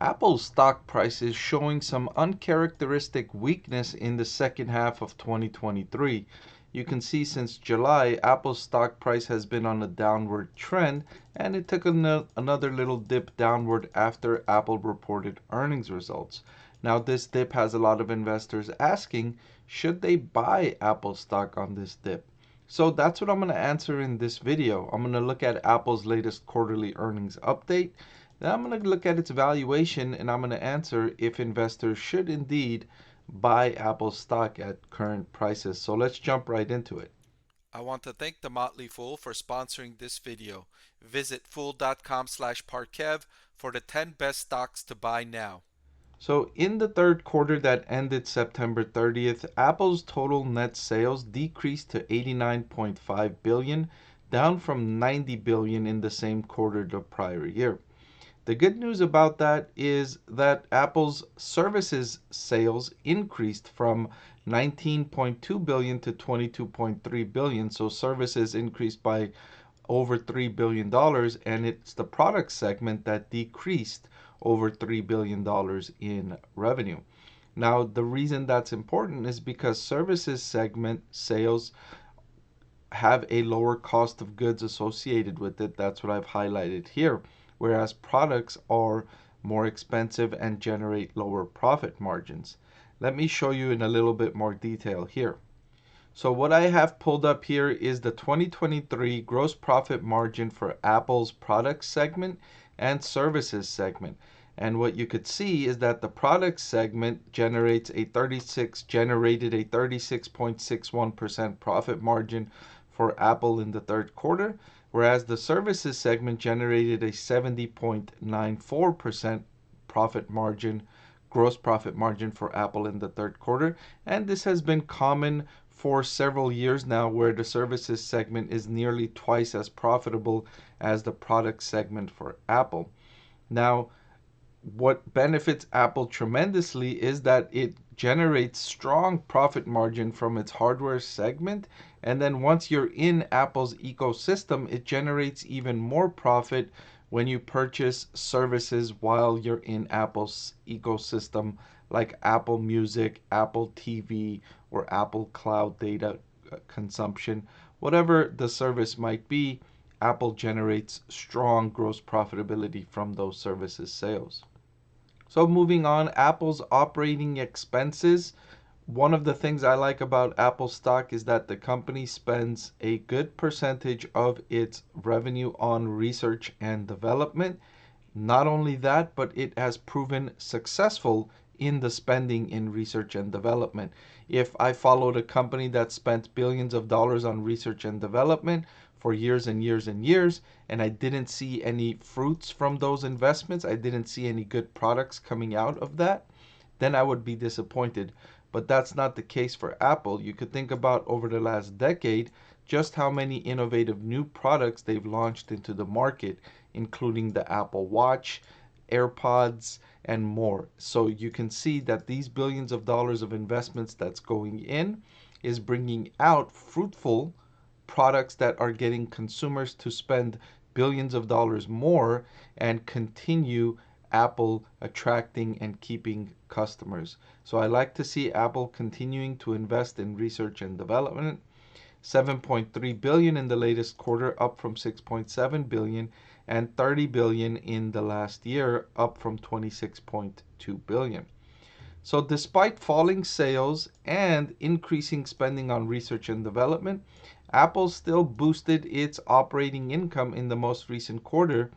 Apple's stock price is showing some uncharacteristic weakness in the second half of 2023. You can see since July, Apple's stock price has been on a downward trend, and it took another little dip downward after Apple reported earnings results. Now, this dip has a lot of investors asking, should they buy Apple stock on this dip? So that's what I'm going to answer in this video. I'm going to look at Apple's latest quarterly earnings update. Then I'm going to look at its valuation, and I'm going to answer if investors should indeed buy Apple stock at current prices. So let's jump right into it. I want to thank the Motley Fool for sponsoring this video. Visit fool.com/Parkev for the 10 best stocks to buy now. So in the third quarter that ended September 30th, Apple's total net sales decreased to 89.5 billion, down from 90 billion in the same quarter the prior year. The good news about that is that Apple's services sales increased from 19.2 billion to 22.3 billion. So services increased by over $3 billion, and it's the product segment that decreased over $3 billion in revenue. Now, the reason that's important is because services segment sales have a lower cost of goods associated with it. That's what I've highlighted here. Whereas products are more expensive and generate lower profit margins. Let me show you in a little bit more detail here. So what I have pulled up here is the 2023 gross profit margin for Apple's product segment and services segment. And what you could see is that the product segment generated a 36.61% profit margin for Apple in the third quarter, whereas the services segment generated a 70.94% profit margin, gross profit margin for Apple in the third quarter. And this has been common for several years now, where the services segment is nearly twice as profitable as the product segment for Apple. Now, what benefits Apple tremendously is that it generates strong profit margin from its hardware segment, and then once you're in Apple's ecosystem, it generates even more profit when you purchase services while you're in Apple's ecosystem, like Apple Music, Apple TV, or Apple Cloud data consumption. Whatever the service might be, Apple generates strong gross profitability from those services sales. So moving on, Apple's operating expenses. One of the things I like about Apple stock is that the company spends a good percentage of its revenue on research and development. Not only that, but it has proven successful in the spending in research and development. If I followed a company that spent billions of dollars on research and development for years and years and years, and I didn't see any fruits from those investments, I didn't see any good products coming out of that, then I would be disappointed. But that's not the case for Apple. You could think about over the last decade just how many innovative new products they've launched into the market, including the Apple Watch, AirPods, and more. So you can see that these billions of dollars of investments that's going in is bringing out fruitful products that are getting consumers to spend billions of dollars more and continue Apple attracting and keeping customers. So I like to see Apple continuing to invest in research and development. 7.3 billion in the latest quarter, up from 6.7 billion, and 30 billion in the last year, up from 26.2 billion. So despite falling sales and increasing spending on research and development, Apple still boosted its operating income in the most recent quarter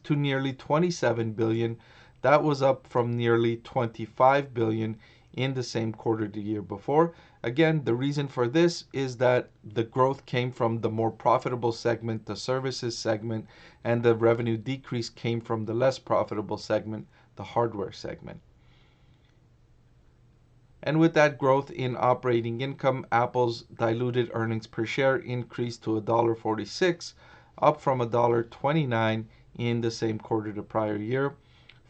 to nearly 27 billion. That was up from nearly 25 billion in the same quarter the year before. Again, the reason for this is that the growth came from the more profitable segment, the services segment, and the revenue decrease came from the less profitable segment, the hardware segment. And with that growth in operating income, Apple's diluted earnings per share increased to $1.46, up from $1.29 in the same quarter the prior year.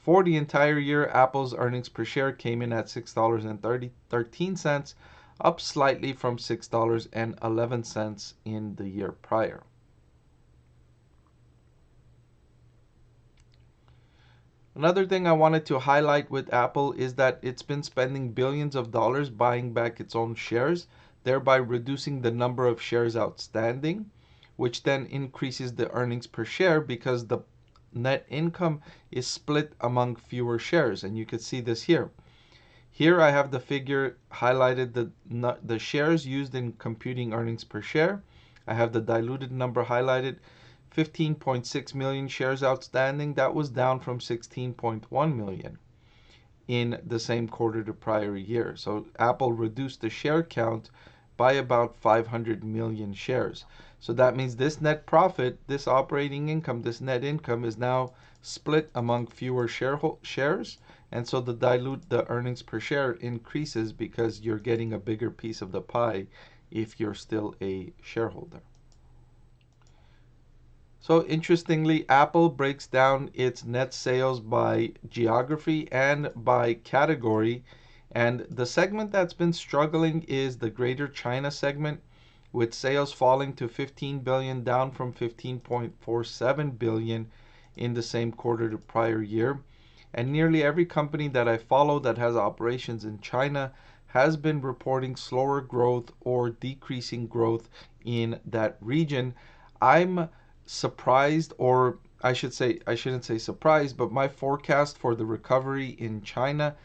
For the entire year, Apple's earnings per share came in at $6.13, up slightly from $6.11 in the year prior. Another thing I wanted to highlight with Apple is that it's been spending billions of dollars buying back its own shares, thereby reducing the number of shares outstanding, which then increases the earnings per share because the net income is split among fewer shares. And you can see this here. Here I have the figure highlighted, the shares used in computing earnings per share. I have the diluted number highlighted, 15.6 million shares outstanding. That was down from 16.1 million in the same quarter the prior year. So Apple reduced the share count by about 500 million shares. So that means this net profit, this operating income, this net income is now split among fewer shares. And so the earnings per share increases because you're getting a bigger piece of the pie if you're still a shareholder. So interestingly, Apple breaks down its net sales by geography and by category. And the segment that's been struggling is the Greater China segment, with sales falling to 15 billion, down from 15.47 billion in the same quarter the prior year. And nearly every company that I follow that has operations in China has been reporting slower growth or decreasing growth in that region. I'm surprised, or I shouldn't say surprised, but my forecast for the recovery in China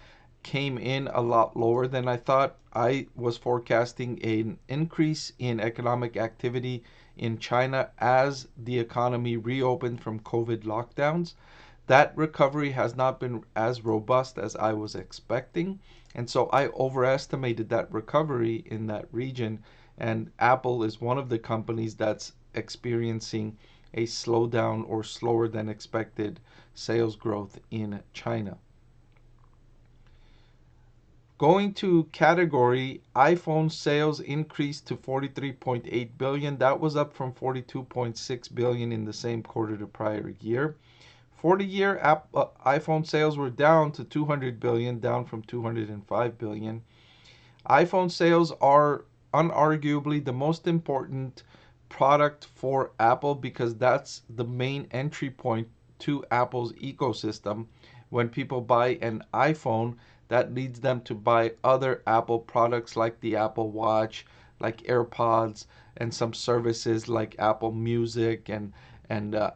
came in a lot lower than I thought. I was forecasting an increase in economic activity in China as the economy reopened from COVID lockdowns. That recovery has not been as robust as I was expecting, and so I overestimated that recovery in that region. And Apple is one of the companies that's experiencing a slowdown or slower than expected sales growth in China. Going to category, iPhone sales increased to 43.8 billion. That was up from 42.6 billion in the same quarter the prior year. For the year, iPhone sales were down to 200 billion, down from 205 billion. iPhone sales are unarguably the most important product for Apple because that's the main entry point to Apple's ecosystem. When people buy an iPhone, that leads them to buy other Apple products like the Apple Watch, like AirPods, and some services like Apple Music and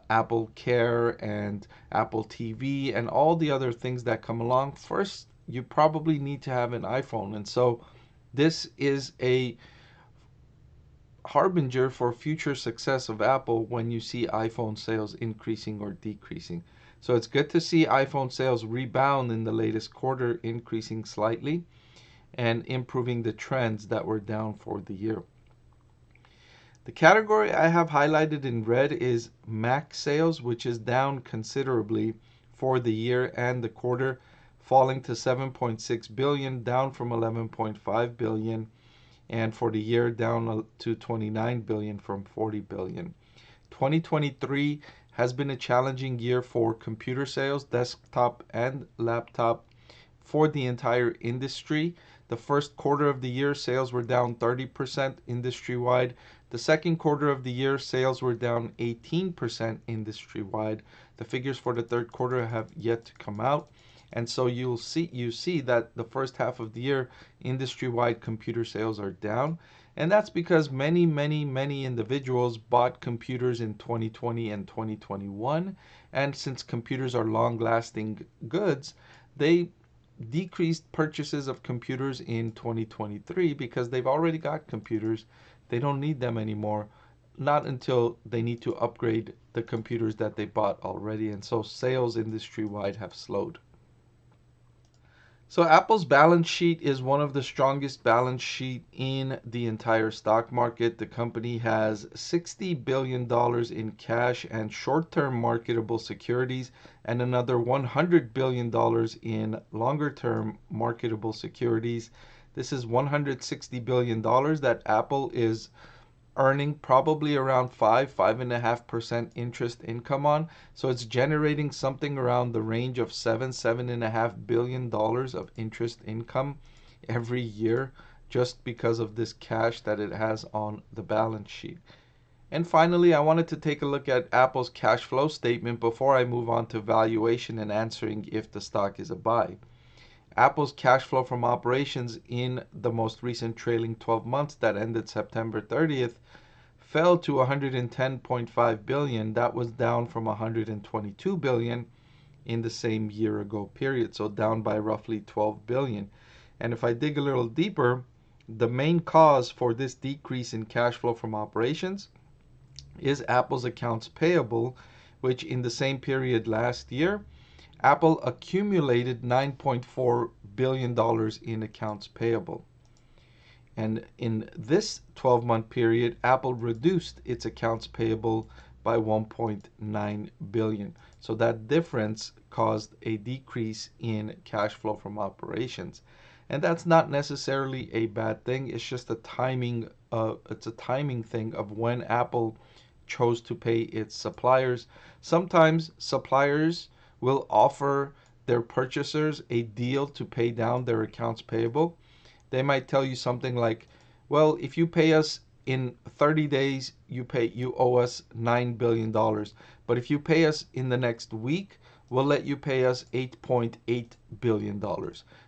Apple Care and Apple TV and all the other things that come along. First, you probably need to have an iPhone, and so this is a harbinger for future success of Apple when you see iPhone sales increasing or decreasing. So it's good to see iPhone sales rebound in the latest quarter, increasing slightly and improving the trends that were down for the year. The category I have highlighted in red is Mac sales, which is down considerably for the year and the quarter, falling to 7.6 billion, down from 11.5 billion, and for the year down to 29 billion from 40 billion. 2023 has been a challenging year for computer sales, desktop and laptop, for the entire industry. The first quarter of the year, sales were down 30% industry-wide. The second quarter of the year, sales were down 18% industry-wide. The figures for the third quarter have yet to come out. And so you see that the first half of the year, industry-wide computer sales are down. And that's because many individuals bought computers in 2020 and 2021. And since computers are long-lasting goods, they decreased purchases of computers in 2023 because they've already got computers. They don't need them anymore, not until they need to upgrade the computers that they bought already. And so sales industry-wide have slowed. So Apple's balance sheet is one of the strongest balance sheet in the entire stock market. The company has $60 billion in cash and short-term marketable securities and another $100 billion in longer-term marketable securities. This is $160 billion that Apple is earning probably around 5.5% interest income on. So it's generating something around the range of $7.5 billion of interest income every year just because of this cash that it has on the balance sheet. And finally, I wanted to take a look at Apple's cash flow statement before I move on to valuation and answering if the stock is a buy. Apple's cash flow from operations in the most recent trailing 12 months that ended September 30th fell to 110.5 billion. That was down from 122 billion in the same year ago period, so down by roughly 12 billion. And if I dig a little deeper, the main cause for this decrease in cash flow from operations is Apple's accounts payable, which in the same period last year, Apple accumulated $9.4 billion in accounts payable. And in this 12-month period, Apple reduced its accounts payable by 1.9 billion. So that difference caused a decrease in cash flow from operations. And that's not necessarily a bad thing. It's just a timing thing of when Apple chose to pay its suppliers. Sometimes suppliers will offer their purchasers a deal to pay down their accounts payable. They might tell you something like, well, if you pay us in 30 days, you owe us $9 billion. But if you pay us in the next week, we'll let you pay us $8.8 billion.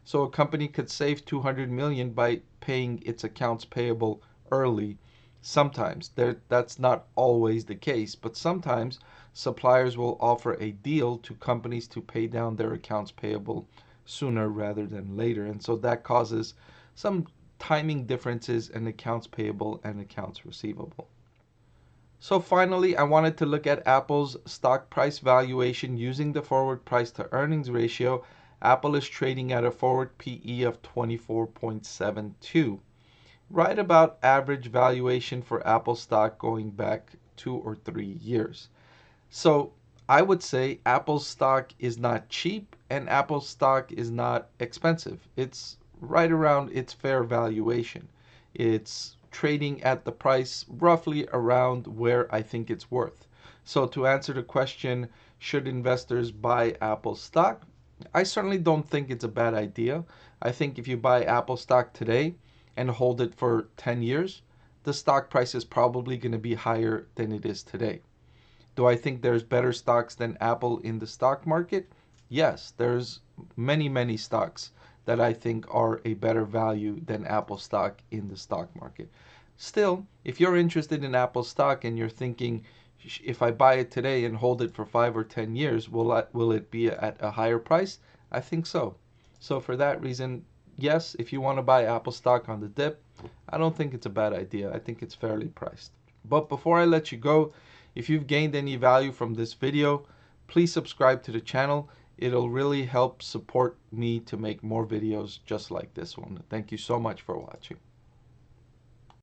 So a company could save 200 million by paying its accounts payable early. Sometimes that's not always the case, but sometimes suppliers will offer a deal to companies to pay down their accounts payable sooner rather than later. And so that causes some timing differences in accounts payable and accounts receivable. So finally, I wanted to look at Apple's stock price valuation using the forward price to earnings ratio. Apple is trading at a forward PE of 24.72, right about average valuation for Apple stock going back 2 or 3 years. So I would say Apple stock is not cheap and Apple stock is not expensive. It's right around its fair valuation. It's trading at the price roughly around where I think it's worth. So to answer the question, should investors buy Apple stock? I certainly don't think it's a bad idea. I think if you buy Apple stock today and hold it for 10 years, the stock price is probably going to be higher than it is today. Do I think there's better stocks than Apple in the stock market? Yes, there's many stocks that I think are a better value than Apple stock in the stock market. Still, if you're interested in Apple stock and you're thinking, if I buy it today and hold it for 5 or 10 years, will it be at a higher price? I think so. So for that reason, yes, if you want to buy Apple stock on the dip, I don't think it's a bad idea. I think it's fairly priced. But before I let you go, if you've gained any value from this video, please subscribe to the channel. It'll really help support me to make more videos just like this one. Thank you so much for watching.